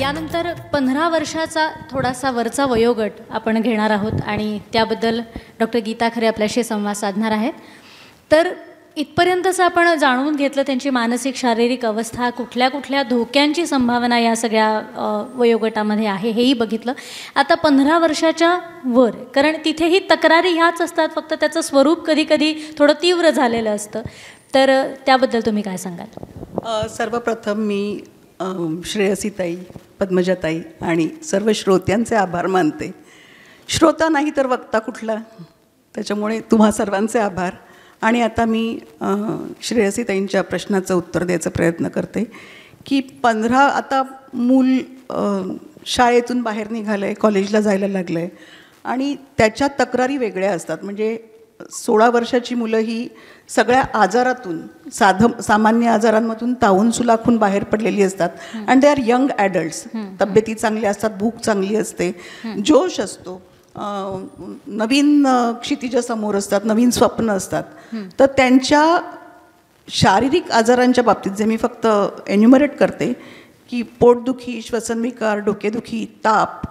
यानंतर 15 वर्षाचा थोडासा वरचा वयोगट आपण घेणार आहोत आणि त्याबद्दल डॉक्टर गीता खरे आपल्याशी संवाद साधणार आहेत. तर इथपर्यंतचं आपण जाणून घेतलं त्यांची मानसिक शारीरिक अवस्था, कुठल्या कुठल्या धोक्यांची संभावना या सगळ्या वयोगटामध्ये आहे हेही बघितलं. आता 15 वर्षाच्या वर, कारण तिथेही तक्रारी ह्याच असतात, फक्त त्याचं स्वरूप कधी कधी थोडं तीव्र झालेलं असतं. तर त्याबद्दल तुम्ही काय सांगाल? सर्वप्रथम मी श्रेयसीताई, पद्मजाताई आणि सर्व श्रोत्यांचे आभार मानते. श्रोता नाही तर वक्ता कुठला, त्याच्यामुळे तुम्हा सर्वांचे आभार. आणि आता मी श्रेयसीताईंच्या प्रश्नाचं उत्तर द्यायचा प्रयत्न करते की आता मूल शाळेतून बाहेर निघालं आहे, कॉलेजला जायला लागलं आहे आणि त्याच्या तक्रारी वेगळ्या असतात. म्हणजे 16 वर्षाची मुलं ही सगळ्या आजारातून, सामान्य आजारांमधून तावून सुलाखून बाहेर पडलेली असतात. And they are young adults. तब्येती चांगल्या असतात, भूक चांगली असते, जोश असतो, नवीन क्षितिजासमोर असतात, नवीन स्वप्न असतात. तर त्यांच्या शारीरिक आजारांच्या बाबतीत जे मी फक्त एन्युमरेट करते की पोटदुखी, श्वसनविकार, डोकेदुखी, ताप,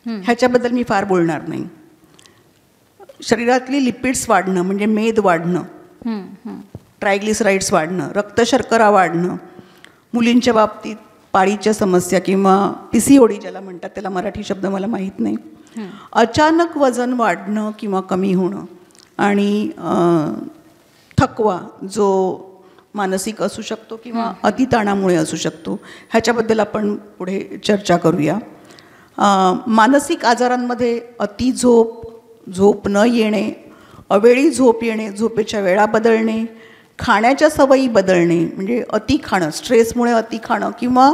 ह्याच्याबद्दल मी फार बोलणार नाही. शरीरातली लिपिड्स वाढणं म्हणजे मेद वाढणं, ट्रायग्लिसराईड्स वाढणं, रक्तशर्करा वाढणं, मुलींच्या बाबतीत पाळीच्या समस्या किंवा PCOD ज्याला म्हणतात, त्याला मराठी शब्द मला माहीत नाही, अचानक वजन वाढणं किंवा कमी होणं आणि थकवा जो मानसिक असू शकतो किंवा अतिताणामुळे असू शकतो, ह्याच्याबद्दल आपण पुढे चर्चा करूया. मानसिक आजारांमध्ये अति झोप न येणे, अवेळी झोप येणे, झोपेच्या वेळा बदलणे, खाण्याच्या सवयी बदलणे म्हणजे अति खाणं, स्ट्रेसमुळे अति खाणं किंवा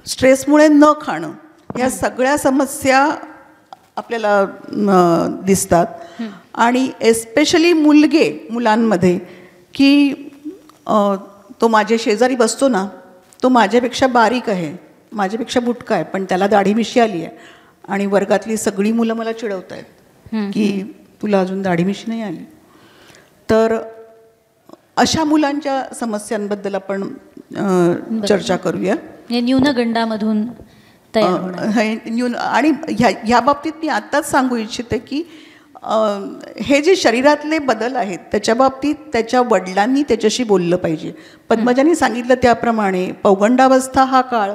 स्ट्रेसमुळे न खाणं, ह्या सगळ्या समस्या आपल्याला दिसतात. आणि एस्पेशली मुलांमध्ये की तो माझ्या शेजारी बसतो ना, तो माझ्यापेक्षा बारीक आहे, माझ्यापेक्षा बुटका आहे, पण त्याला दाढी मिशी आली आहे आणि वर्गातली सगळी मुलं मला चिडवत आहेत की तुला अजून दाढी मिशी नाही आली. तर अशा मुलांच्या समस्यांबद्दल आपण चर्चा करूया. न्यूनगंडामधून आणि ह्या बाबतीत मी आत्ताच सांगू इच्छिते की हे जे शरीरातले बदल आहेत त्याच्या बाबतीत त्याच्या वडिलांनी त्याच्याशी बोललं पाहिजे. पद्मजांनी सांगितलं त्याप्रमाणे पौगंडावस्था हा काळ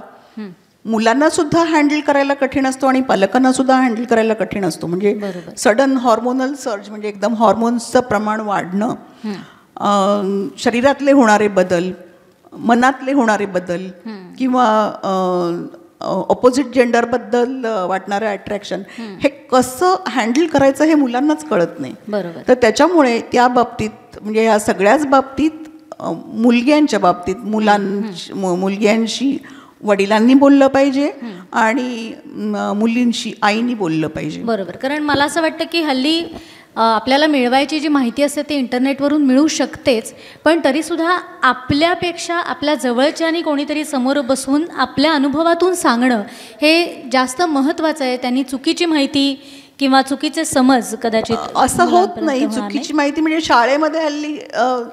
मुलांना सुद्धा हँडल करायला कठीण असतो आणि पालकांना सुद्धा हँडल करायला कठीण असतो. म्हणजे सडन हॉर्मोनल सर्ज म्हणजे एकदम हॉर्मोन्सचं प्रमाण वाढणं, शरीरातले होणारे बदल, मनातले होणारे बदल किंवा ऑपोजिट जेंडरबद्दल वाटणारं अट्रॅक्शन, हे कसं हँडल करायचं हे मुलांनाच कळत नाही. तर त्याच्यामुळे त्या बाबतीत म्हणजे या सगळ्याच बाबतीत मुलग्यांच्या बाबतीत मुलग्यांशी वडिलांनी बोललं पाहिजे आणि मुलींशी आईनी बोललं पाहिजे. बरोबर. कारण मला असं वाटतं की हल्ली आपल्याला मिळवायची जी माहिती असते ती इंटरनेटवरून मिळू शकतेच, पण तरीसुद्धा आपल्यापेक्षा आपल्या जवळच्यानी कोणीतरी समोर बसून आपल्या अनुभवातून सांगणं हे जास्त महत्त्वाचं आहे. त्यांनी चुकीची माहिती किंवा चुकीचे समज कदाचित असं होत नाही. चुकीची माहिती म्हणजे शाळेमध्ये हल्ली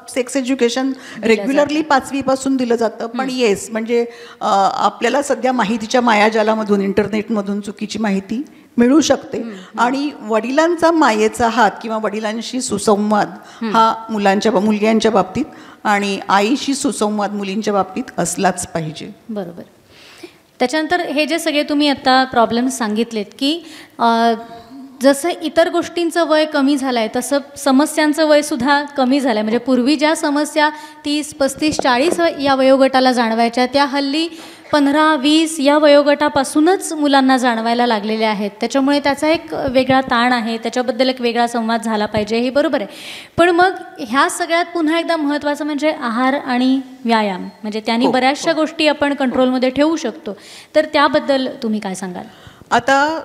सेक्स एज्युकेशन रेग्युलरली 5वी पासून दिलं जातं, पण येस म्हणजे आपल्याला सध्या माहितीच्या मायाजालामधून, इंटरनेटमधून चुकीची माहिती मिळू शकते. आणि वडिलांचा मायेचा हात किंवा वडिलांशी सुसंवाद हा मुलग्यांच्या बाबतीत आणि आईशी सुसंवाद मुलींच्या बाबतीत असलाच पाहिजे. बरोबर. त्याच्यानंतर हे जे सगळे तुम्ही आता प्रॉब्लेम्स सांगितलेत की जसं इतर गोष्टींचं वय कमी झालं आहे तसं समस्यांचं वयसुद्धा कमी झालं आहे. म्हणजे पूर्वी ज्या समस्या 30, 35, 40 या वयोगटाला जाणवायच्या त्या हल्ली 15, 20 या वयोगटापासूनच मुलांना जाणवायला लागलेल्या आहेत. त्याच्यामुळे त्याचा एक वेगळा ताण आहे, त्याच्याबद्दल एक वेगळा संवाद झाला पाहिजे, हे बरोबर आहे. पण मग ह्या सगळ्यात पुन्हा एकदा महत्त्वाचं म्हणजे आहार आणि व्यायाम, म्हणजे त्यांनी बऱ्याचशा गोष्टी आपण कंट्रोलमध्ये ठेवू शकतो. तर त्याबद्दल तुम्ही काय सांगाल? आता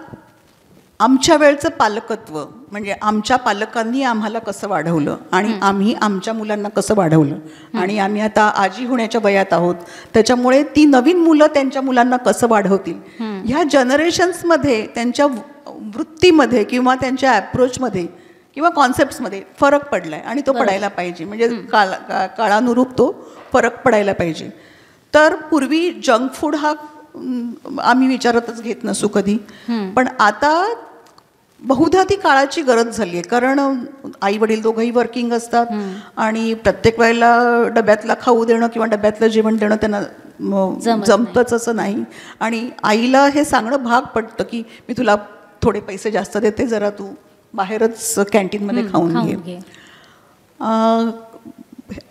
आमच्या वेळचं पालकत्व म्हणजे आमच्या पालकांनी आम्हाला कसं वाढवलं आणि आम्ही आमच्या मुलांना कसं वाढवलं आणि आम्ही आता आजी होण्याच्या वयात आहोत, त्याच्यामुळे ती नवीन मुलं त्यांच्या मुलांना कसं वाढवतील ह्या जनरेशन्समध्ये त्यांच्या वृत्तीमध्ये किंवा त्यांच्या ॲप्रोचमध्ये किंवा कॉन्सेप्ट्समध्ये फरक पडला आहे आणि तो पडायला पाहिजे. म्हणजे काळानुरूप तो फरक पडायला पाहिजे. तर पूर्वी जंक फूड हा आम्ही विचारातच घेत नसू कधी. पण आता बहुधा ती काळाची गरज झाली आहे, कारण आई वडील दोघंही वर्किंग असतात आणि प्रत्येक वेळेला डब्यातला खाऊ देणं किंवा डब्यातलं जेवण देणं त्यांना जमतंच असं नाही. आणि आईला हे सांगणं भाग पडतं की मी तुला थोडे पैसे जास्त देते, जरा तू बाहेरच कॅन्टीनमध्ये खाऊन घे.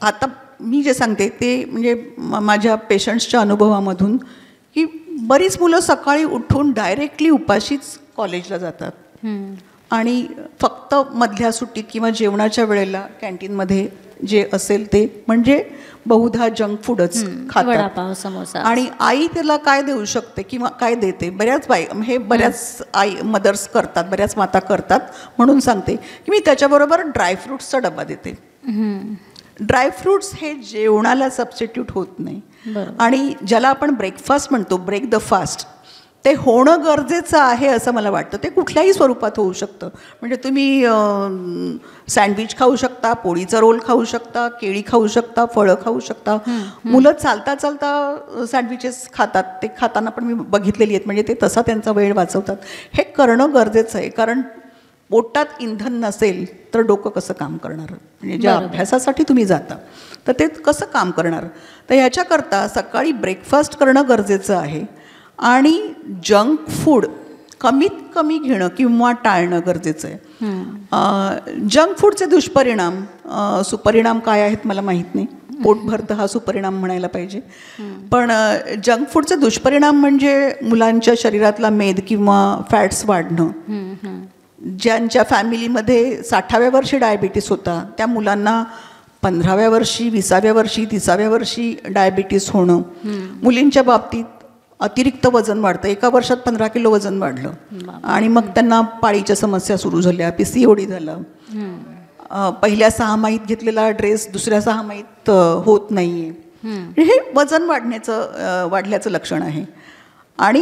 आता मी जे सांगते ते म्हणजे माझ्या पेशंट्सच्या अनुभवामधून की बरीच मुलं सकाळी उठून डायरेक्टली उपाशीच कॉलेजला जातात आणि फक्त मधल्या सुट्टीत किंवा जेवणाच्या वेळेला कॅन्टीनमध्ये जे असेल ते म्हणजे बहुधा जंक फूडच खातात. समोसा. आणि आई त्याला काय देऊ शकते किंवा काय देते, बऱ्याच आई मदर्स करतात, बऱ्याच माता करतात. म्हणून सांगते की मी त्याच्याबरोबर ड्रायफ्रुट्सचा डबा देते. ड्रायफ्रुट्स हे जेवणाला सबस्टिट्यूट होत नाही. आणि ज्याला आपण ब्रेकफास्ट म्हणतो, ब्रेक द फास्ट, ते होणं गरजेचं आहे असं मला वाटतं. ते कुठल्याही स्वरूपात होऊ शकतं. म्हणजे तुम्ही सँडविच खाऊ शकता, पोळीचा रोल खाऊ शकता, केळी खाऊ शकता, फळं खाऊ शकता. मुलं चालता चालता सँडविचेस खातात, ते खाताना पण मी बघितलेली आहेत. म्हणजे ते तसा त्यांचा वेळ वाचवतात. हे करणं गरजेचं आहे, कारण पोटात इंधन नसेल तर डोकं कसं काम करणार. म्हणजे ज्या अभ्यासासाठी तुम्ही जाता तर ते कसं काम करणार. तर ह्याच्याकरता सकाळी ब्रेकफास्ट करणं गरजेचं आहे आणि जंक फूड कमीत कमी घेणं किंवा टाळणं गरजेचं आहे. जंक फूडचे दुष्परिणाम सुपरिणाम काय आहेत मला माहीत नाही. पोट भरतं हा सुपरिणाम म्हणायला पाहिजे. पण जंक फूडचे दुष्परिणाम म्हणजे मुलांच्या शरीरातला मेद किंवा फॅट्स वाढणं. ज्यांच्या फॅमिलीमध्ये 60व्या वर्षी डायबिटीस होता त्या मुलांना 15व्या वर्षी, 20व्या वर्षी, 30व्या वर्षी डायबिटीस होणं. मुलींच्या बाबतीत अतिरिक्त वजन वाढतं. एका वर्षात 15 किलो वजन वाढलं आणि मग त्यांना पाळीच्या समस्या सुरू झाल्या, PCOD झालं. पहिल्या 6 माहीत घेतलेला ड्रेस दुसऱ्या 6 माहीत होत नाही आहे. हे वजन वाढल्याचं लक्षण आहे. आणि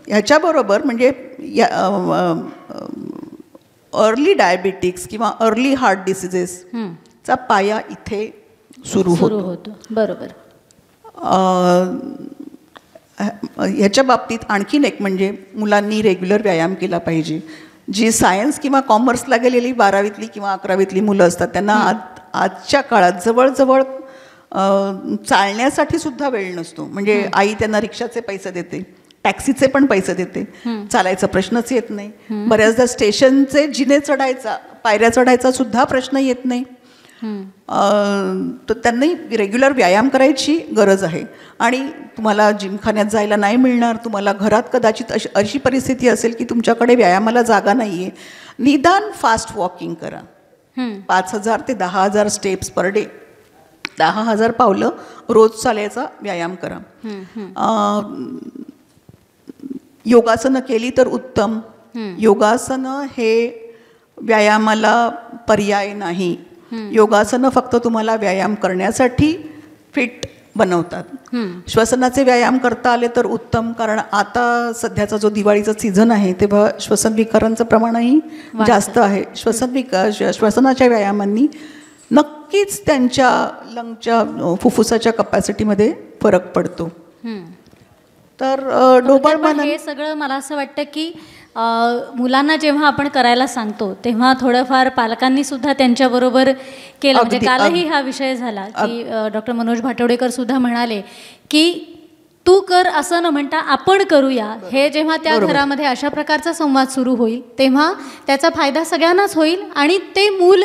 ह्याच्याबरोबर म्हणजे अर्ली डायबिटिक्स किंवा अर्ली हार्ट डिसिजेसचा पाया इथे सुरू होतो. बरोबर. ह्याच्या बाबतीत आणखीन एक म्हणजे मुलांनी रेग्युलर व्यायाम केला पाहिजे. जी सायन्स किंवा कॉमर्सला गेलेली 12वीतली किंवा 11वीतली मुलं असतात त्यांना आजच्या काळात जवळजवळ चालण्यासाठी सुद्धा वेळ नसतो. म्हणजे आई त्यांना रिक्षाचे पैसे देते, टॅक्सीचे पण पैसे देते, चालायचा प्रश्नच येत नाही. बऱ्याचदा स्टेशनचे जिने चढायचा, पायऱ्या चढायचा सुद्धा प्रश्न येत नाही. तर त्यांनी रेग्युलर व्यायाम करायची गरज आहे. आणि तुम्हाला जिमखान्यात जायला नाही मिळणार, तुम्हाला घरात कदाचित अशी परिस्थिती असेल की तुमच्याकडे व्यायामाला जागा नाही आहे, निदान फास्ट वॉकिंग करा. 5,000 ते 10,000 स्टेप्स पर डे, 10,000 पावलं रोज चालायचा व्यायाम करा. योगासनं केली तर उत्तम. योगासनं हे व्यायामाला पर्याय नाही. योगासनं फक्त तुम्हाला व्यायाम करण्यासाठी फिट बनवतात. श्वसनाचे व्यायाम करता आले तर उत्तम, कारण आता सध्याचा जो दिवाळीचा सीझन आहे तेव्हा श्वसन विकारांचं प्रमाणही जास्त आहे. श्वसनाच्या व्यायामांनी नक्कीच त्यांच्या लंगच्या फुफ्फुसाच्या कपॅसिटीमध्ये फरक पडतो. तर डोबळ मनन हे सगळं मला असं वाटतं की मुलांना जेव्हा आपण करायला सांगतो तेव्हा थोडंफार पालकांनी सुद्धा त्यांच्याबरोबर केलं. म्हणजे कालही हा विषय झाला की डॉक्टर मनोज भाटवडेकर सुद्धा म्हणाले की तू कर असं न म्हणता आपण करूया. हे जेव्हा त्या घरामध्ये अशा प्रकारचा संवाद सुरू होईल तेव्हा त्याचा फायदा सगळ्यांनाच होईल आणि ते मूल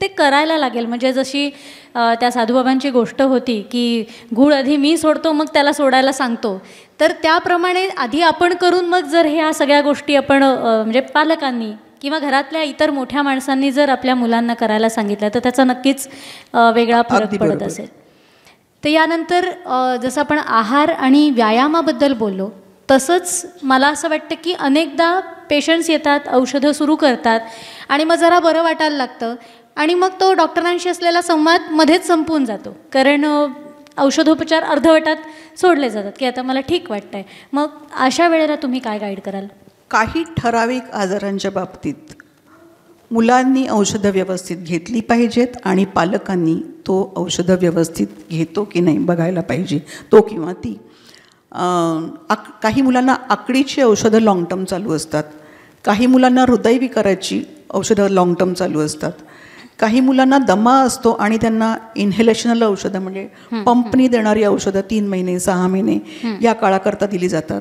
ते करायला लागेल. म्हणजे जशी त्या साधूबाबांची गोष्ट होती की गूळ आधी मी सोडतो मग त्याला सोडायला सांगतो, तर त्याप्रमाणे आधी आपण करून मग जर ह्या सगळ्या गोष्टी आपण म्हणजे पालकांनी किंवा घरातल्या इतर मोठ्या माणसांनी जर आपल्या मुलांना करायला सांगितलं तर त्याचा नक्कीच वेगळा फरक पडत असेल. तर यानंतर जसं आपण आहार आणि व्यायामाबद्दल बोललो तसंच मला असं वाटतं की अनेकदा पेशंट्स येतात, औषधं सुरू करतात आणि मग जरा बरं वाटायला लागतं आणि मग तो डॉक्टरांशी असलेला संवाद मध्येच संपून जातो, कारण औषधोपचार अर्धवटात सोडले जातात की आता मला ठीक वाटतंय. मग अशा वेळेला तुम्ही काय गाईड कराल? काही ठराविक आजारांच्या बाबतीत मुलांनी औषधं व्यवस्थित घेतली पाहिजेत आणि पालकांनी तो औषधं व्यवस्थित घेतो की नाही बघायला पाहिजे, तो किंवा ती. काही मुलांना आकडीची औषधं लाँग टर्म चालू असतात, काही मुलांना हृदयविकाराची औषधं लाँग टर्म चालू असतात, काही मुलांना दमा असतो आणि त्यांना इन्हेलेशनल औषधं म्हणजे पंपनी देणारी औषधं 3 महिने 6 महिने या काळाकरता दिली जातात.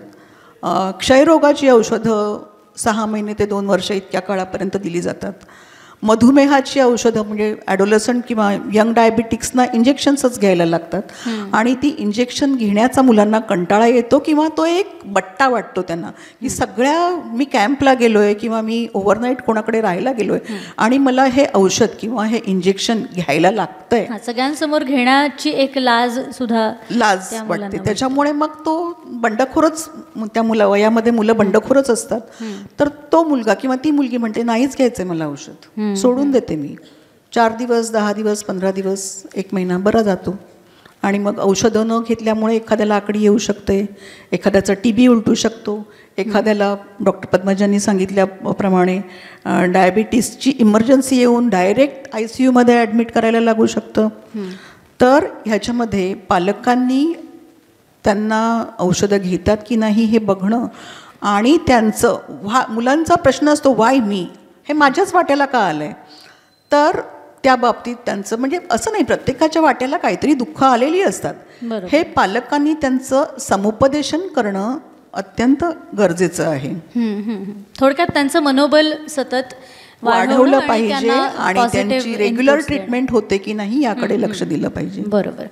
क्षयरोगाची औषधं 6 महिने ते 2 वर्ष इतक्या काळापर्यंत दिली जातात. मधुमेहाची औषधं म्हणजे ॲडोलसंट किंवा यंग डायबिटिक्सना इंजेक्शन्सच घ्यायला लागतात आणि ती इंजेक्शन घेण्याचा मुलांना कंटाळा येतो किंवा तो एक बट्टा वाटतो त्यांना की सगळ्या मी कॅम्पला गेलो आहे किंवा मी ओव्हरनाईट कोणाकडे राहायला गेलो आहे आणि मला हे औषध किंवा हे इंजेक्शन घ्यायला लागतंय. सगळ्यांसमोर घेण्याची एक लाज वाटते. त्याच्यामुळे मग तो बंडखोरच त्या वयामध्ये मुलं बंडखोरच असतात. तर तो मुलगा किंवा ती मुलगी म्हणते नाहीच घ्यायचंय मला औषध, सोडून देते मी. 4 दिवस 10 दिवस 15 दिवस 1 महिना बरा जातो आणि मग औषधं न घेतल्यामुळे एखाद्याला आकडी येऊ शकते, एखाद्याचा TB उलटू शकतो, एखाद्याला डॉक्टर पद्मजांनी सांगितल्याप्रमाणे डायबिटीसची इमर्जन्सी येऊन डायरेक्ट ICUमध्ये ॲडमिट करायला लागू शकतं. तर ह्याच्यामध्ये पालकांनी त्यांना औषधं घेतात की नाही हे बघणं आणि त्यांचं मुलांचा प्रश्न असतो वाय मी, हे माझ्याच वाट्याला का आलं आहे. तर त्या बाबतीत त्यांचं म्हणजे असं नाही, प्रत्येकाच्या वाट्याला काहीतरी दुःख आलेली असतात. हे पालकांनी त्यांचं समुपदेशन करणं अत्यंत गरजेचं आहे. थोडक्यात त्यांचं मनोबल सतत वाढवलं पाहिजे आणि त्यांची रेग्युलर ट्रीटमेंट होते की नाही याकडे लक्ष दिलं पाहिजे. बरोबर.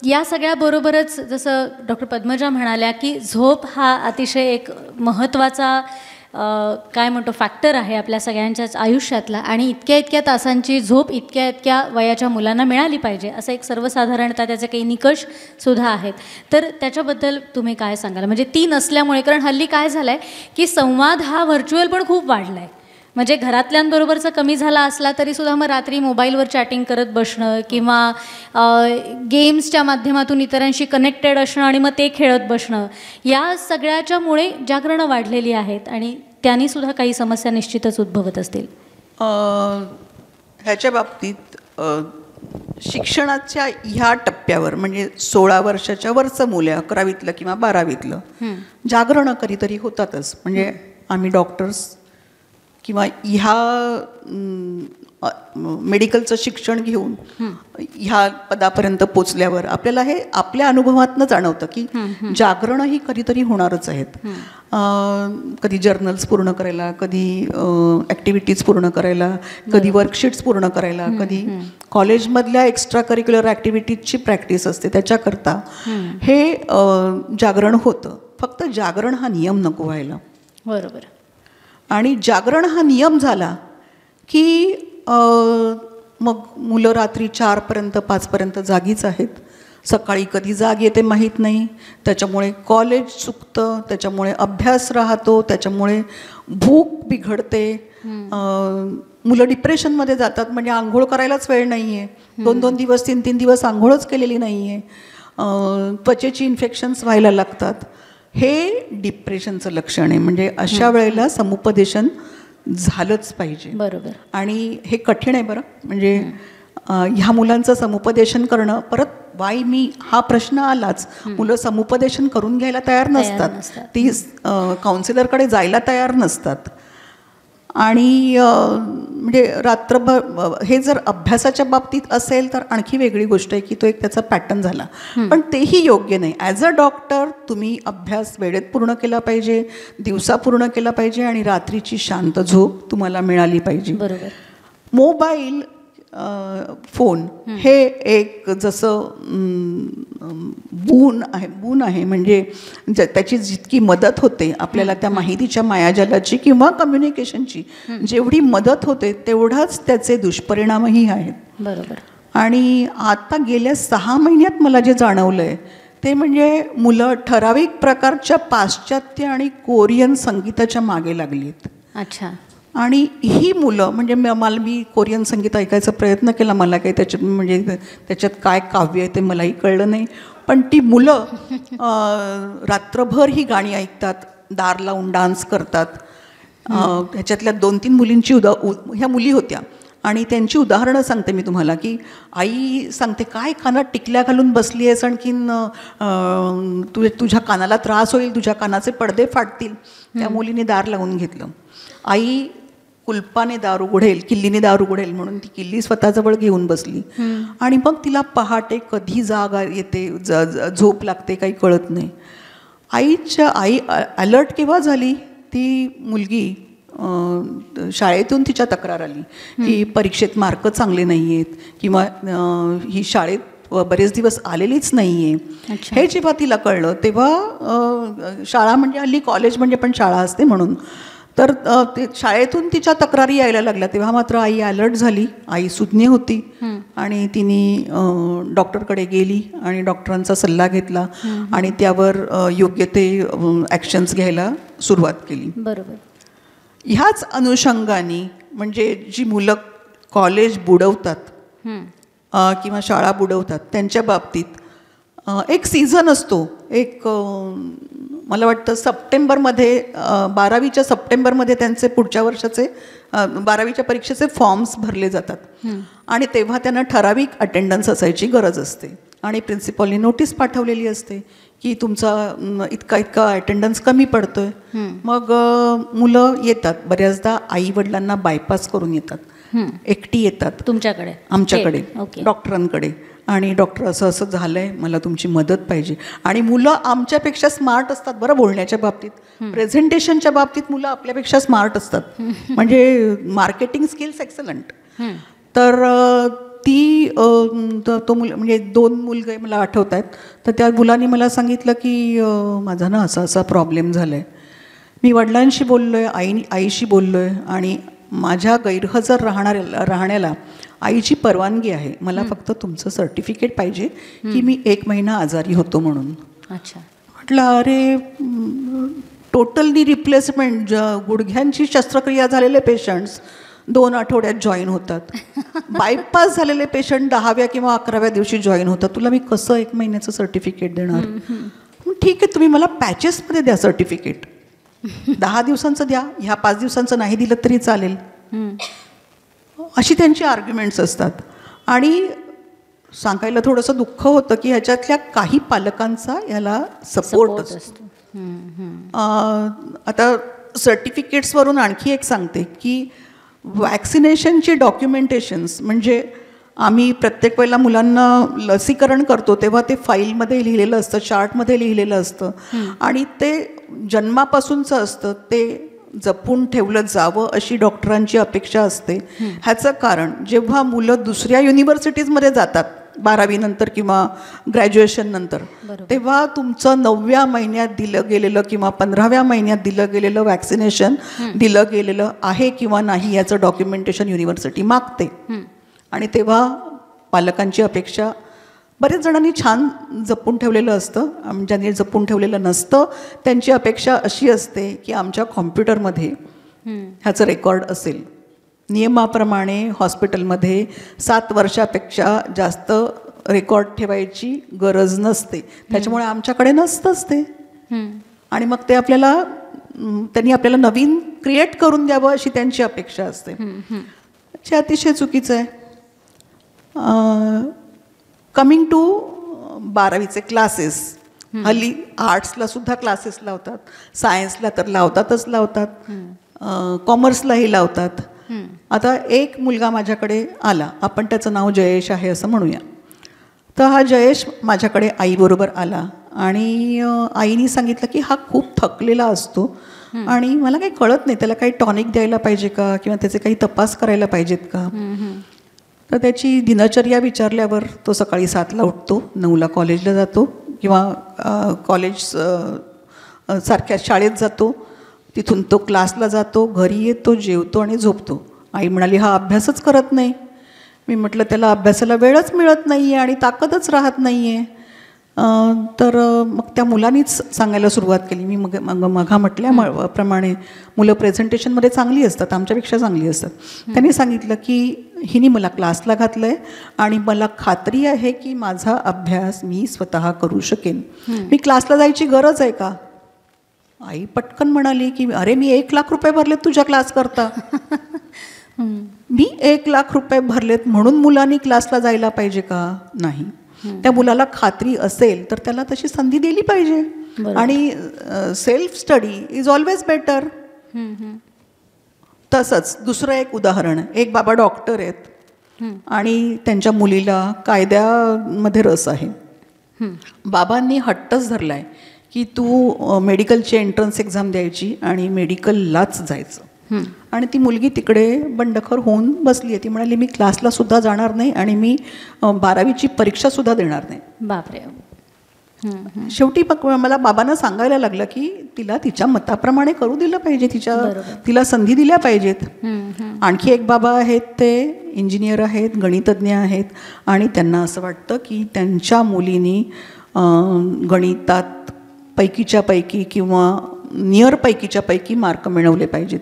या सगळ्याबरोबरच जसं डॉक्टर पद्मजा म्हणाल्या की झोप हा अतिशय एक महत्त्वाचा काय म्हणतो फॅक्टर आहे आपल्या सगळ्यांच्याच आयुष्यातला आणि इतक्या तासांची झोप इतक्या वयाच्या मुलांना मिळाली पाहिजे असं एक सर्वसाधारणतः त्याचे काही निकष सुद्धा आहेत. तर त्याच्याबद्दल तुम्ही काय सांगाल? म्हणजे ती नसल्यामुळे, कारण हल्ली काय झालं आहे की संवाद हा व्हर्च्युअल पण खूप वाढला आहे. म्हणजे घरातल्यांबरोबरचा कमी झाला असला तरीसुद्धा मग रात्री मोबाईलवर चॅटिंग करत बसणं किंवा गेम्सच्या माध्यमातून इतरांशी कनेक्टेड असणं आणि मग ते खेळत बसणं, या सगळ्याच्यामुळे जागरणं वाढलेली आहेत आणि त्यांनीसुद्धा काही समस्या निश्चितच उद्भवत असतील. ह्याच्या बाबतीत शिक्षणाच्या ह्या टप्प्यावर म्हणजे 16 वर्षाच्या वरचं मुलं 11वीतलं किंवा 12वीतलं जागरणं कधीतरी होतातच. म्हणजे आम्ही डॉक्टर्स किंवा ह्या मेडिकलचं शिक्षण घेऊन ह्या पदापर्यंत पोचल्यावर आपल्याला हे आपल्या अनुभवातनं जाणवतं की जागरणं ही कधीतरी होणारच आहेत. कधी जर्नल्स पूर्ण करायला, कधी ॲक्टिव्हिटीज पूर्ण करायला, कधी वर्कशीट्स पूर्ण करायला, कधी कॉलेजमधल्या एक्स्ट्रा करिक्युलर ॲक्टिव्हिटीजची प्रॅक्टिस असते त्याच्याकरता हे जागरण होतं. फक्त जागरण हा नियम नको व्हायला. बरोबर. आणि जागरण हा नियम झाला की मग मुलं रात्री 4पर्यंत 5पर्यंत जागीच आहेत. सकाळी कधी जाग येते माहीत नाही. त्याच्यामुळे कॉलेज चुकतं, त्याच्यामुळे अभ्यास राहतो, त्याच्यामुळे भूक बिघडते. मुलं डिप्रेशनमध्ये जातात. म्हणजे आंघोळ करायलाच वेळ नाही आहे. 2-2 दिवस 3-3 दिवस आंघोळच केलेली नाही आहे. त्वचेची इन्फेक्शन्स व्हायला लागतात. हे डिप्रेशनचं लक्षण आहे. म्हणजे अशा वेळेला समुपदेशन झालंच पाहिजे. बरोबर. आणि हे कठीण आहे बरं. म्हणजे ह्या मुलांचं समुपदेशन करणं, परत वाय मी हा प्रश्न आलाच. मुलं समुपदेशन करून घ्यायला तयार नसतात, ती काउन्सिलरकडे जायला तयार नसतात. आणि म्हणजे रात्रभर हे जर अभ्यासाच्या बाबतीत असेल तर आणखी वेगळी गोष्ट आहे की तो एक त्याचा पॅटर्न झाला, पण तेही योग्य नाही. ॲज अ डॉक्टर तुम्ही अभ्यास वेळेत पूर्ण केला पाहिजे, दिवसा पूर्ण केला पाहिजे आणि रात्रीची शांत झोप तुम्हाला मिळाली पाहिजे. बरोबर. मोबाईल फोन हे एक जसं बून आहे. म्हणजे त्याची जितकी मदत होते आपल्याला त्या माहितीच्या मायाजालाची किंवा कम्युनिकेशनची जेवढी मदत होते तेवढाच त्याचे दुष्परिणामही आहेत. बरोबर. आणि आता गेल्या 6 महिन्यात मला जे जाणवलं आहे ते म्हणजे मुलं ठराविक प्रकारच्या पाश्चात्य आणि कोरियन संगीताच्या मागे लागली आहेत. अच्छा. आणि ही मुलं म्हणजे मी कोरियन संगीत ऐकायचा प्रयत्न केला. मला काही त्याच्यात काय काव्य आहे ते मलाही कळलं नाही. पण ती मुलं रात्रभर ही गाणी ऐकतात, दार लावून डान्स करतात. ह्याच्यातल्या 2-3 मुलींची ह्या मुली होत्या आणि त्यांची उदाहरणं सांगते मी तुम्हाला, की आई सांगते काय कानात टिकल्या घालून बसली आहेस, आणखीन तुझ्या कानाला त्रास होईल, तुझ्या कानाचे पडदे फाटतील. त्या मुलीने दार लावून घेतलं. आई कुलपाने दार उघडेल, किल्लीने दार उघडेल म्हणून ती किल्ली स्वतःजवळ घेऊन बसली. आणि मग तिला पहाटे कधी जाग येते, झोप लागते काही कळत नाही. आई अलर्ट केव्हा झाली, ती मुलगी शाळेतून तिच्या तक्रार आली की परीक्षेत मार्क चांगले नाही आहेत, किंवा ही शाळेत बरेच दिवस आलेलीच नाही आहे. हे जेव्हा तिला कळलं तेव्हा शाळा म्हणजे हल्ली कॉलेज म्हणजे पण शाळा असते म्हणून, तर ते शाळेतून तिच्या तक्रारी यायला लागल्या. तेव्हा मात्र आई अलर्ट झाली. आई सुज्ञ होती आणि तिने डॉक्टरकडे गेली आणि डॉक्टरांचा सल्ला घेतला आणि त्यावर योग्य ते ॲक्शन्स घ्यायला सुरुवात केली. बरोबर. ह्याच अनुषंगाने म्हणजे जी मुलं कॉलेज बुडवतात किंवा शाळा बुडवतात त्यांच्या बाबतीत एक सीझन असतो. एक मला वाटतं सप्टेंबरमध्ये 12वीच्या सप्टेंबरमध्ये त्यांचे पुढच्या वर्षाचे 12वीच्या परीक्षेचे फॉर्म्स भरले जातात आणि तेव्हा त्यांना ठराविक अटेंडन्स असायची गरज असते आणि प्रिन्सिपलने नोटीस पाठवलेली असते की तुमचा इतका अटेंडन्स कमी पडतोय. मग मुलं येतात. बऱ्याचदा आई वडिलांना बायपास करून येतात, एकटी येतात तुमच्याकडे, आमच्याकडे, डॉक्टरांकडे, आणि डॉक्टर असं असं झालंय, मला तुमची मदत पाहिजे. आणि मुलं आमच्यापेक्षा स्मार्ट असतात बरं बोलण्याच्या बाबतीत, प्रेझेंटेशनच्या बाबतीत मुलं आपल्यापेक्षा स्मार्ट असतात, म्हणजे मार्केटिंग स्किल्स एक्सलंट. तर ती तो म्हणजे 2 मुलगे मला आठवत आहेत. तर त्या मुलांनी मला सांगितलं की माझा ना असा प्रॉब्लेम झाला आहे. मी वडिलांशी बोललो आहे, आईशी बोललो आहे आणि माझ्या गैरहजर राहण्याला आईची परवानगी आहे. मला फक्त तुमचं सर्टिफिकेट पाहिजे की मी 1 महिना आजारी होतो म्हणून. अच्छा. म्हटलं अरे टोटल नी रिप्लेसमेंट, गुडघ्यांची शस्त्रक्रिया झालेले पेशंट्स 2 आठवड्यात जॉईन होतात. बायपास झालेले पेशंट 10व्या किंवा 11व्या दिवशी जॉईन होतात. तुला मी कसं 1 महिन्याचं सर्टिफिकेट देणार? ठीक आहे, तुम्ही मला पॅचेसमध्ये द्या सर्टिफिकेट, 10 दिवसांचं द्या, ह्या 5 दिवसांचं नाही दिलं तरी चालेल. अशी त्यांची आर्ग्युमेंट्स असतात. आणि सांगायला थोडंसं दुःख होतं की ह्याच्यातल्या काही पालकांचा याला सपोर्ट असतो. आता सर्टिफिकेट्सवरून आणखी एक सांगते की वॅक्सिनेशनची डॉक्युमेंटेशन्स, म्हणजे आम्ही प्रत्येक वेळेला मुलांना लसीकरण करतो तेव्हा ते फाईलमध्ये लिहिलेलं असतं, चार्टमध्ये लिहिलेलं असतं आणि ते जन्मापासूनचं असतं, ते जपून ठेवलं जावं अशी डॉक्टरांची अपेक्षा असते. ह्याचं कारण जेव्हा मुलं दुसऱ्या युनिव्हर्सिटीजमध्ये जातात 12वी नंतर किंवा ग्रॅज्युएशन नंतर, तेव्हा तुमचं 9व्या महिन्यात दिलं गेलेलं किंवा 15व्या महिन्यात दिलं गेलेलं वॅक्सिनेशन दिलं गेलेलं आहे किंवा नाही याचं डॉक्युमेंटेशन युनिव्हर्सिटी मागते. आणि तेव्हा पालकांची अपेक्षा, बरेच जणांनी छान जपून ठेवलेलं असतं, ज्यांनी जपून ठेवलेलं नसतं त्यांची अपेक्षा अशी असते की आमच्या कॉम्प्युटरमध्ये ह्याचं रेकॉर्ड असेल. नियमाप्रमाणे हॉस्पिटलमध्ये 7 वर्षापेक्षा जास्त रेकॉर्ड ठेवायची गरज नसते, त्याच्यामुळे आमच्याकडे नसतंच ते. आणि मग ते त्यांनी आपल्याला नवीन क्रिएट करून द्यावं अशी त्यांची अपेक्षा असते, जे अतिशय चुकीचं आहे. कमिंग टू 12वीचे क्लासेस, हल्ली आर्ट्सला सुद्धा क्लासेस लावतात, सायन्सला तर लावतात, कॉमर्सलाही लावतात. आता एक मुलगा माझ्याकडे आला, आपण त्याचं नाव जयेश आहे असं म्हणूया. तर हा जयेश माझ्याकडे आईबरोबर आला आणि आईने सांगितलं की हा खूप थकलेला असतो आणि मला काही कळत नाही, त्याला काही टॉनिक द्यायला पाहिजे का किंवा त्याचे काही तपास करायला पाहिजेत का. तर त्याची दिनचर्या विचारल्यावर तो सकाळी 7ला उठतो, 9ला कॉलेजला जातो किंवा कॉलेज सारख्या शाळेत जातो, तिथून तो क्लासला जातो, घरी येतो, जेवतो आणि झोपतो. आई म्हणाली हा अभ्यासच करत नाही. मी म्हटलं त्याला अभ्यासाला वेळच मिळत नाही आहे आणि ताकदच राहत नाही आहे. तर मग त्या मुलांनीच सांगायला सुरुवात केली. मी मघा म्हटल्याप्रमाणे मुलं प्रेझेंटेशनमध्ये चांगली असतात, आमच्यापेक्षा चांगली असतात. त्यांनी सांगितलं की हिने मला क्लासला घातलं आहे आणि मला खात्री आहे की माझा अभ्यास मी स्वतः करू शकेन. मी क्लासला जायची गरज आहे का? आई पटकन म्हणाली की अरे मी 1,00,000 रुपये भरलेत तुझ्या क्लास करता. मी 1,00,000 रुपये भरलेत म्हणून मुलांनी क्लासला जायला पाहिजे का? नाही. त्या मुलाला खात्री असेल तर त्याला तशी संधी दिली पाहिजे. आणि self study is always better. तसंच दुसरं एक उदाहरण, एक बाबा डॉक्टर आहेत आणि त्यांच्या मुलीला कायद्यामध्ये रस आहे. बाबांनी हट्टच धरला आहे की तू मेडिकलची एंट्रन्स एक्झाम द्यायची आणि मेडिकललाच जायचं. आणि ती मुलगी तिकडे बंडखोर होऊन बसली आहे. ती म्हणाली मी क्लासला सुद्धा जाणार नाही आणि मी 12वीची परीक्षासुद्धा देणार नाही. बापरे. शेवटी मला बाबांना सांगायला लागलं की तिला तिच्या मताप्रमाणे करू दिलं पाहिजे, तिला संधी दिल्या पाहिजेत. आणखी एक बाबा आहेत, ते इंजिनियर आहेत, गणितज्ञ आहेत आणि त्यांना असं वाटतं की त्यांच्या मुलीनी गणितात पैकीच्या पैकी किंवा नियर पैकीच्या पैकी मार्क मिळवले पाहिजेत.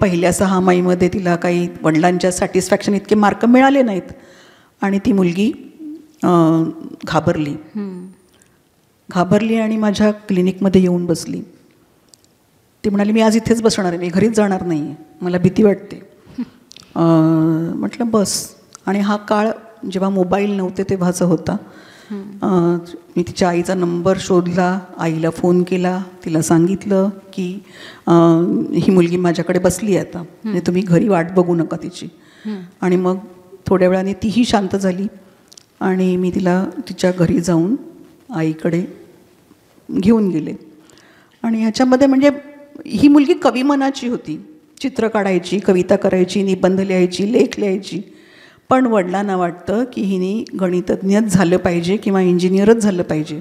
पहिल्या 6 महिन्यामध्ये तिला काही वडिलांच्या सॅटिस्फॅक्शन इतके मार्क मिळाले नाहीत आणि ती मुलगी घाबरली आणि माझ्या क्लिनिकमध्ये येऊन बसली. ती म्हणाली मी आज इथेच बसणार आहे, मी घरीच जाणार नाही आहे, मला भीती वाटते. म्हटलं बस. आणि हा काळ जेव्हा मोबाईल नव्हते तेव्हाचा होता. मी तिच्या आईचा नंबर शोधला, आईला फोन केला, तिला सांगितलं की ही मुलगी माझ्याकडे बसली आहे आता, म्हणजे तुम्ही घरी वाट बघू नका तिची. आणि मग थोड्या वेळाने तीही शांत झाली आणि मी तिला तिच्या घरी जाऊन आईकडे घेऊन गेले. आणि ह्याच्यामध्ये म्हणजे ही मुलगी कवी मनाची होती, चित्र काढायची, कविता करायची, निबंध लिहायची, लेख लिहायची. पण वडिलांना वाटतं की हिने गणितज्ञच झालं पाहिजे किंवा इंजिनियरच झालं पाहिजे.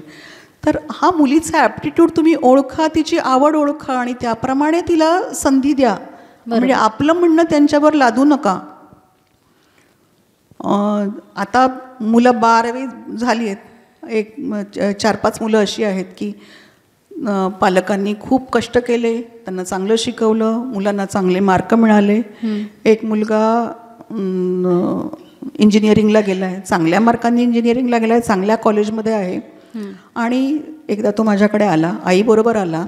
तर हा मुलीचा ॲप्टिट्यूड तुम्ही ओळखा, तिची आवड ओळखा आणि त्याप्रमाणे तिला संधी द्या. म्हणजे आपलं म्हणणं त्यांच्यावर लादू नका. आता मुलं 12वी झाली आहेत, एक 4-5 मुलं अशी आहेत की पालकांनी खूप कष्ट केले, त्यांना चांगलं शिकवलं, मुलांना चांगले मार्क मिळाले. एक मुलगा इंजिनिअरिंगला गेला आहे, चांगल्या मार्कांनी इंजिनिअरिंगला गेला आहे, चांगल्या कॉलेजमध्ये आहे. आणि एकदा तो माझ्याकडे आला, आईबरोबर आला.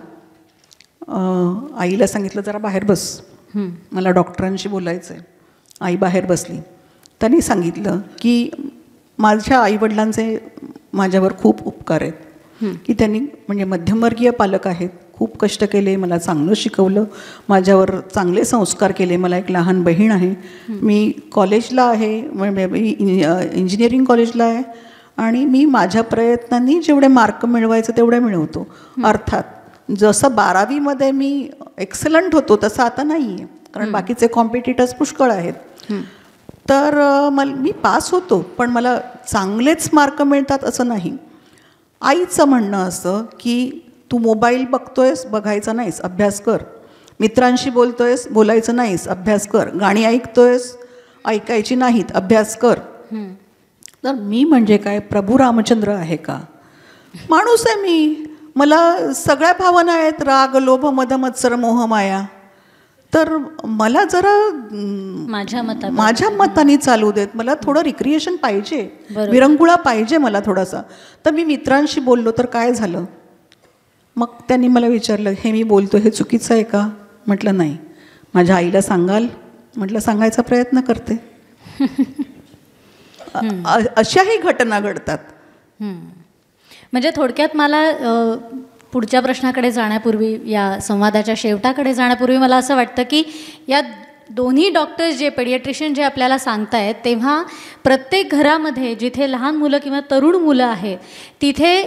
आईला सांगितलं जरा बाहेर बस, मला डॉक्टरांशी बोलायचं आहे. आई बाहेर बसली. त्यांनी सांगितलं की माझ्या आईवडिलांचे माझ्यावर खूप उपकार आहेत की त्यांनी म्हणजे मध्यमवर्गीय पालक आहेत, खूप कष्ट केले, मला चांगलं शिकवलं, माझ्यावर चांगले संस्कार केले. मला एक लहान बहीण आहे, मी कॉलेजला आहे, इंजिनिअरिंग कॉलेजला आहे आणि मी माझ्या प्रयत्नांनी जेवढे मार्क मिळवायचं तेवढे मिळवतो. अर्थात जसं 12वीमध्ये मी एक्सलंट होतो तसं आता नाही आहे, कारण बाकीचे कॉम्पिटिटर्स पुष्कळ आहेत. तर मी पास होतो, पण मला चांगलेच मार्क मिळतात असं नाही. आईचं म्हणणं असं की तू मोबाईल बघतोयस, बघायचा नाहीस, अभ्यास कर. मित्रांशी बोलतोयस, बोलायचं नाहीस, अभ्यास कर. गाणी ऐकतोयस, ऐकायची नाहीत, अभ्यास कर. तर मी म्हणजे काय, प्रभू रामचंद्र आहे का? माणूस आहे मी, मला सगळ्या भावना आहेत, राग, लोभ, मद, मत्सर, मोह, माया. तर मला जरा माझ्या मताने चालू देत, मला थोडं रिक्रिएशन पाहिजे, विरंगुळा पाहिजे मला थोडासा. तर मी मित्रांशी बोललो तर काय झालं? मग त्यांनी मला विचारलं हे मी बोलतो हे चुकीचं आहे का? म्हटलं नाही. माझ्या आईला सांगाल? म्हटलं सांगायचा प्रयत्न करते. अशाही घटना घडतात. म्हणजे थोडक्यात मला पुढच्या प्रश्नाकडे जाण्यापूर्वी, या संवादाच्या शेवटाकडे जाण्यापूर्वी मला असं वाटतं की या दोन्ही डॉक्टर्स जे पेडियाट्रिशियन जे आपल्याला सांगतायत, तेव्हा प्रत्येक घरामध्ये जिथे लहान मुलं किंवा तरुण मुलं आहेत तिथे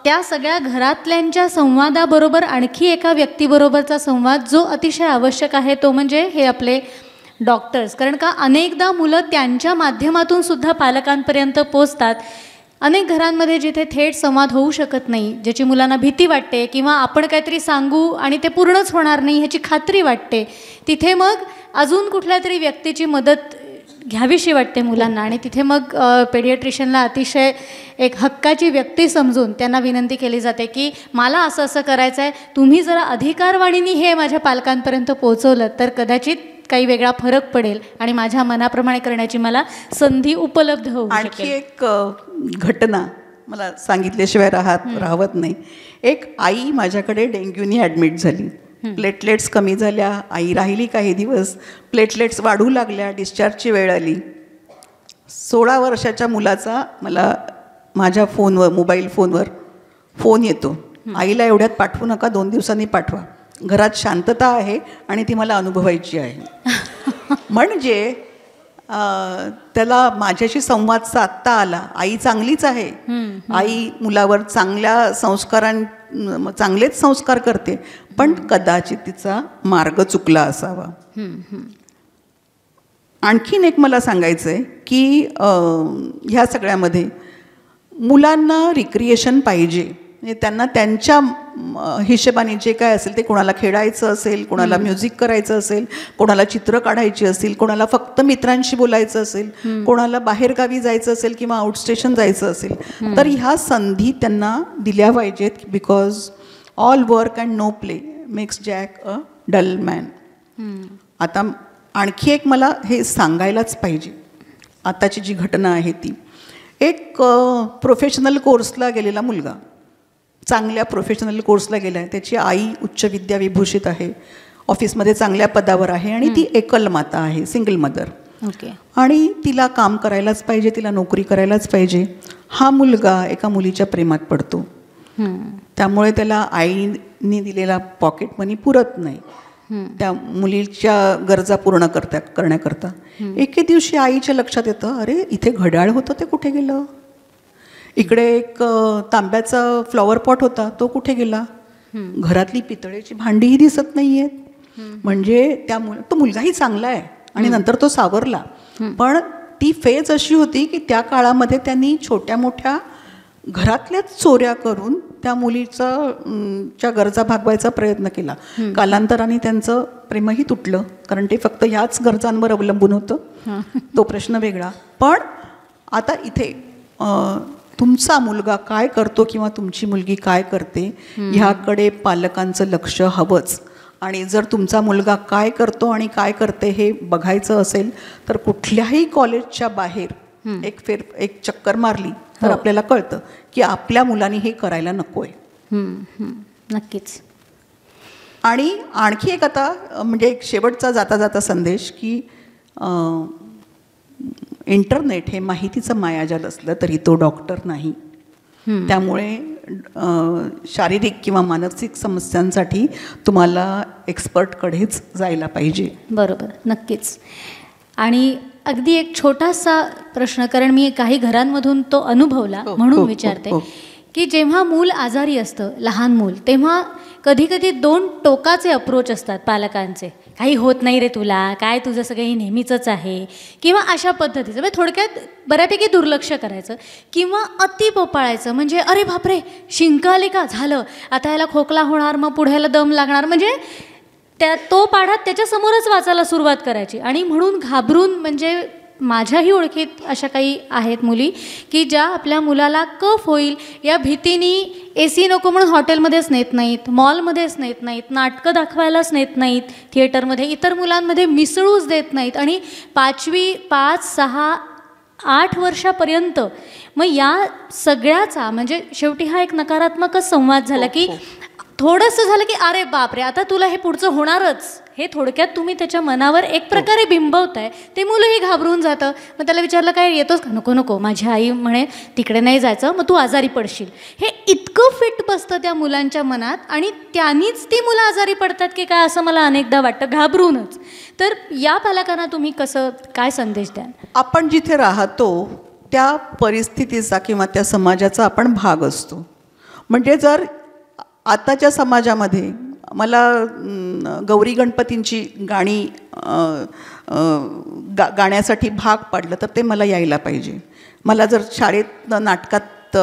त्या सगळ्या घरातल्यांच्या संवादाबरोबर आणखी एका व्यक्तीबरोबरचा संवाद जो अतिशय आवश्यक आहे तो म्हणजे हे आपले डॉक्टर्स. कारण का अनेकदा मुलं त्यांच्या माध्यमातून सुद्धा पालकांपर्यंत पोचतात. अनेक घरांमध्ये जिथे थेट संवाद होऊ शकत नाही, ज्याची मुलांना भीती वाटते किंवा आपण काहीतरी सांगू आणि ते पूर्णच होणार नाही ह्याची खात्री वाटते, तिथे मग अजून कुठल्या तरी व्यक्तीची मदत घ्यावीशी वाटते मुलांना. आणि तिथे मग पेडियाट्रिशियनला अतिशय एक हक्काची व्यक्ती समजून त्यांना विनंती केली जाते की मला असं असं करायचं आहे, तुम्ही जरा अधिकारवाणीने हे माझ्या पालकांपर्यंत पोहोचवलं तर कदाचित काही वेगळा फरक पडेल आणि माझ्या मनाप्रमाणे करण्याची मला संधी उपलब्ध होऊ शकेल. आणखी एक घटना मला सांगितल्याशिवाय राहत नाही. एक आई माझ्याकडे डेंग्यूनी ॲडमिट झाली. प्लेटलेट्स कमी झाल्या, आई राहिली काही दिवस, प्लेटलेट्स वाढू लागल्या, डिस्चार्जची वेळ आली. 16 वर्षाच्या मुलाचा मला माझ्या फोनवर, मोबाईल फोनवर फोन येतो, आईला एवढ्यात पाठवू नका, 2 दिवसांनी पाठवा, घरात शांतता आहे आणि ती मला अनुभवायची आहे. म्हणजे त्याला माझ्याशी संवाद साधता आला. आई चांगलीच आहे, आई मुलावर चांगलेच संस्कार करते, पण कदाचित तिचा मार्ग चुकला असावा. आणखीन एक मला सांगायचं आहे की ह्या सगळ्यामध्ये मुलांना रिक्रिएशन पाहिजे. म्हणजे त्यांना त्यांच्या हिशेबाने जे काय असेल ते, कोणाला खेळायचं असेल, कोणाला म्युझिक करायचं असेल, कोणाला चित्र काढायची असेल, कोणाला फक्त मित्रांशी बोलायचं असेल, कोणाला बाहेरगावी जायचं असेल किंवा आउटस्टेशन जायचं असेल, तर ह्या संधी त्यांना दिल्या पाहिजेत. Because all work and no play makes Jack a dull man. आता आणखी एक मला हे सांगायलाच पाहिजे, आताची जी घटना आहे ती, एक प्रोफेशनल कोर्सला गेलेला मुलगा, चांगल्या प्रोफेशनल कोर्सला गेला आहे, त्याची आई उच्च विद्याविभूषित आहे, ऑफिसमध्ये चांगल्या पदावर आहे आणि ती एकल माता आहे, सिंगल मदर. आणि तिला काम करायलाच पाहिजे, तिला नोकरी करायलाच पाहिजे. हा मुलगा एका मुलीच्या प्रेमात पडतो. त्यामुळे त्याला आईने दिलेला पॉकेट मनी पुरत नाही त्या मुलीच्या गरजा पूर्ण करण्याकरता. एके दिवशी आईच्या लक्षात येतं, अरे इथे घड्याळ होतं ते कुठे गेलं, इकडे एक तांब्याचा फ्लॉवर पॉट होता तो कुठे गेला, घरातली पितळेची भांडीही दिसत नाही आहेत. म्हणजे तो मुलगाही चांगला आहे आणि नंतर तो सावरला, पण ती फेज अशी होती की त्या काळामध्ये त्यांनी छोट्या मोठ्या घरातल्याच चोऱ्या करून त्या मुलीच्या गरजा भागवायचा प्रयत्न केला. कालांतराने त्यांचं प्रेमही तुटलं, कारण ते फक्त ह्याच गरजांवर अवलंबून होतं. तो प्रश्न वेगळा. पण आता इथे तुमचा मुलगा काय करतो किंवा तुमची मुलगी काय करते ह्याकडे पालकांचं लक्ष हवंच. आणि जर तुमचा मुलगा काय करतो आणि काय करते हे बघायचं असेल तर कुठल्याही कॉलेजच्या बाहेर एक चक्कर मारली तर आपल्याला कळतं की आपल्या मुलांनी हे करायला नको आहे. नक्कीच. आणि आणखी एक आता म्हणजे एक शेवटचा जाता जाता संदेश की इंटरनेट हे माहितीचं मायाजाल असलं तरी तो डॉक्टर नाही. त्यामुळे शारीरिक किंवा मानसिक समस्यांसाठी तुम्हाला एक्सपर्टकडेच जायला पाहिजे. बरोबर, नक्कीच. आणि अगदी एक छोटासा प्रश्न, कारण मी काही घरांमधून तो अनुभवला म्हणून विचारते की जेव्हा मूल आजारी असतं, लहान मूल, तेव्हा कधी कधी 2 टोकाचे अप्रोच असतात पालकांचे. काही होत नाही रे तुला, काय तुझं सगळं नेहमीचंच आहे, किंवा अशा पद्धतीचं. म्हणजे थोडक्यात बऱ्यापैकी दुर्लक्ष करायचं किंवा अति पोपाळायचं. म्हणजे अरे बापरे शिंक आली का, झालं आता याला खोकला होणार, मग पुढ्याला दम लागणार. म्हणजे तो पाढा त्याच्यासमोरच वाचायला सुरुवात करायची. आणि म्हणून घाबरून, म्हणजे माझ्याही ओळखीत अशा काही आहेत मुली की ज्या आपल्या मुलाला कफ होईल या भीतीने AC नको म्हणून हॉटेलमध्येच नेत नाहीत, मॉलमध्येच नेत नाहीत, नाटकं दाखवायलाच नेत नाहीत, थिएटरमध्ये इतर मुलांमध्ये मिसळूच देत नाहीत. आणि 5, 6, 8 वर्षापर्यंत मग या सगळ्याचा म्हणजे शेवटी हा एक नकारात्मकच संवाद झाला की थोडंसं झालं की अरे बापरे आता तुला हे पुढचं होणारच, हे थोडक्यात तुम्ही त्याच्या मनावर एक प्रकारे बिंबवताय. ते मुलंही घाबरून जातं. मग त्याला विचारलं काय येतोस का, नको नको माझी आई म्हणे तिकडे नाही जायचं, मग तू आजारी पडशील. हे इतकं फिट बसतं त्या मुलांच्या मनात आणि त्यांनीच ती मुलं आजारी पडतात की काय असं मला अनेकदा वाटतं, घाबरूनच. तर या पालकांना तुम्ही काय संदेश द्याल? आपण जिथे राहतो त्या परिस्थितीचा किंवा त्या समाजाचा आपण भाग असतो. म्हणजे जर आताच्या समाजामध्ये मला गौरी गणपतींची गाणी गाण्यासाठी भाग पाडलं तर ते मला यायला पाहिजे. मला जर शाळेत नाटकात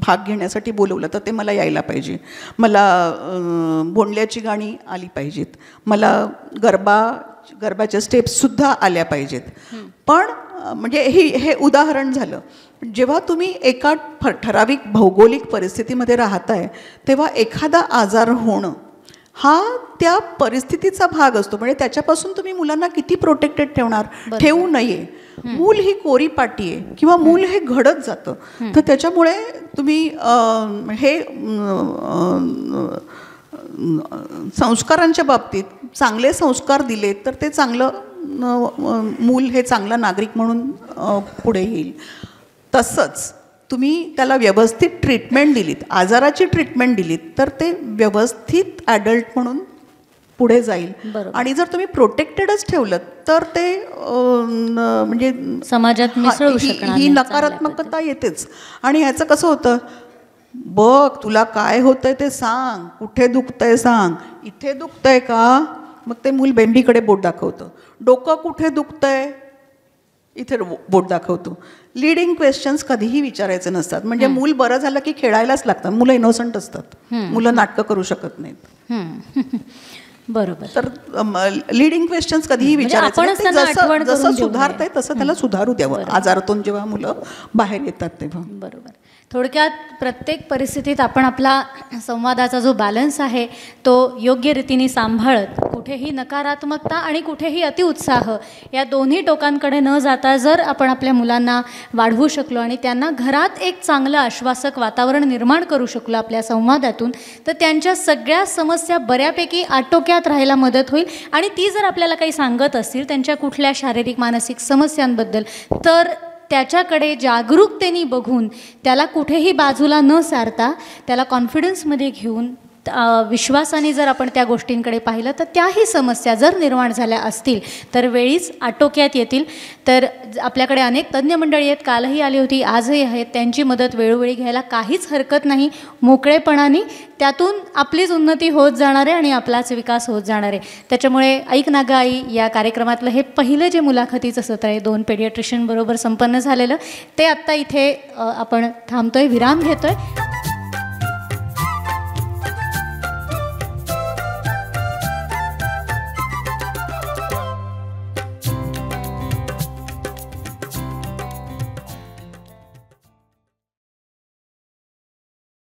भाग घेण्यासाठी बोलवलं तर ते मला यायला पाहिजे. मला भोंडल्याची गाणी आली पाहिजेत, मला गरबाच्या स्टेप्ससुद्धा आल्या पाहिजेत. पण म्हणजे हे उदाहरण झालं. जेव्हा तुम्ही एका ठराविक भौगोलिक परिस्थितीमध्ये राहताय तेव्हा एखादा आजार होणं हा त्या परिस्थितीचा भाग असतो. म्हणजे त्याच्यापासून तुम्ही मुलांना किती प्रोटेक्टेड ठेवणार, ठेवू नये. मूल ही कोरी पाटी आहे किंवा मूल हे घडत जातं. तर त्याच्यामुळे तुम्ही हे संस्कारांच्या बाबतीत चांगले संस्कार दिले तर ते चांगलं मूल हे चांगला नागरिक म्हणून पुढे येईल. तसंच तुम्ही त्याला व्यवस्थित ट्रीटमेंट दिलीत, आजाराची ट्रीटमेंट दिलीत तर ते व्यवस्थित ॲडल्ट म्हणून पुढे जाईल. आणि जर तुम्ही प्रोटेक्टेडच ठेवलं तर ते म्हणजे समाजात मिसळू शकणार ही नकारात्मकता येतेच. आणि ह्याचं कसं होतं, बघ तुला काय होतंय ते सांग, कुठे दुखतंय सांग, इथे दुखतंय का, मग ते मूल बेंबीकडे बोट दाखवतं. डोकं कुठे दुखतंय, इथे बोट दाखवतो. लिडिंग क्वेश्चन्स कधीही विचारायचे नसतात. म्हणजे मूल बरं झालं की खेळायलाच लागतात. मुलं इनोसंट असतात, मुलं नाटकं करू शकत नाहीत. बरोबर. तर लिडिंग क्वेश्चन्स कधीही विचारायचे. जसं सुधारतंय तसं त्याला सुधारू द्यावं आजारातून जेव्हा मुलं बाहेर येतात तेव्हा. बरोबर. थोडक्यात प्रत्येक परिस्थितीत आपण आपला संवादाचा जो बॅलन्स आहे तो योग्य रीतीने सांभाळत कुठेही नकारात्मकता आणि कुठेही अतिउत्साह या दोन्ही टोकांकडे न जाता जर आपण आपल्या मुलांना वाढवू शकलो आणि त्यांना घरात एक चांगलं आश्वासक वातावरण निर्माण करू शकलो आपल्या संवादातून, तर त्यांच्या सगळ्या समस्या बऱ्यापैकी आटोक्यात राहायला मदत होईल. आणि ती जर आपल्याला काही सांगत असतील त्यांच्या कुठल्या शारीरिक मानसिक समस्यांबद्दल, तर त्याच्याकडे जागरूकतेने बघून त्याला कुठेही बाजूला न सारता त्याला कॉन्फिडन्समध्ये घेऊन विश्वासाने जर आपण त्या गोष्टींकडे पाहिलं तर त्याही समस्या जर निर्माण झाल्या असतील तर वेळीच आटोक्यात येतील. तर आपल्याकडे अनेक तज्ज्ञ मंडळी आहेत, कालही आली होती, आजही आहेत. त्यांची मदत वेळोवेळी घ्यायला काहीच हरकत नाही. मोकळेपणाने त्यातून आपलीच उन्नती होत जाणार आहे आणि आपलाच विकास होत जाणार आहे. त्याच्यामुळे ऐक ना गं आई या कार्यक्रमातलं हे पहिलं जे मुलाखतीचं सत्र आहे 2 पेडियाट्रिशियन बरोबर संपन्न झालेलं, ते आत्ता इथे आपण थांबतोय, विराम घेतोय.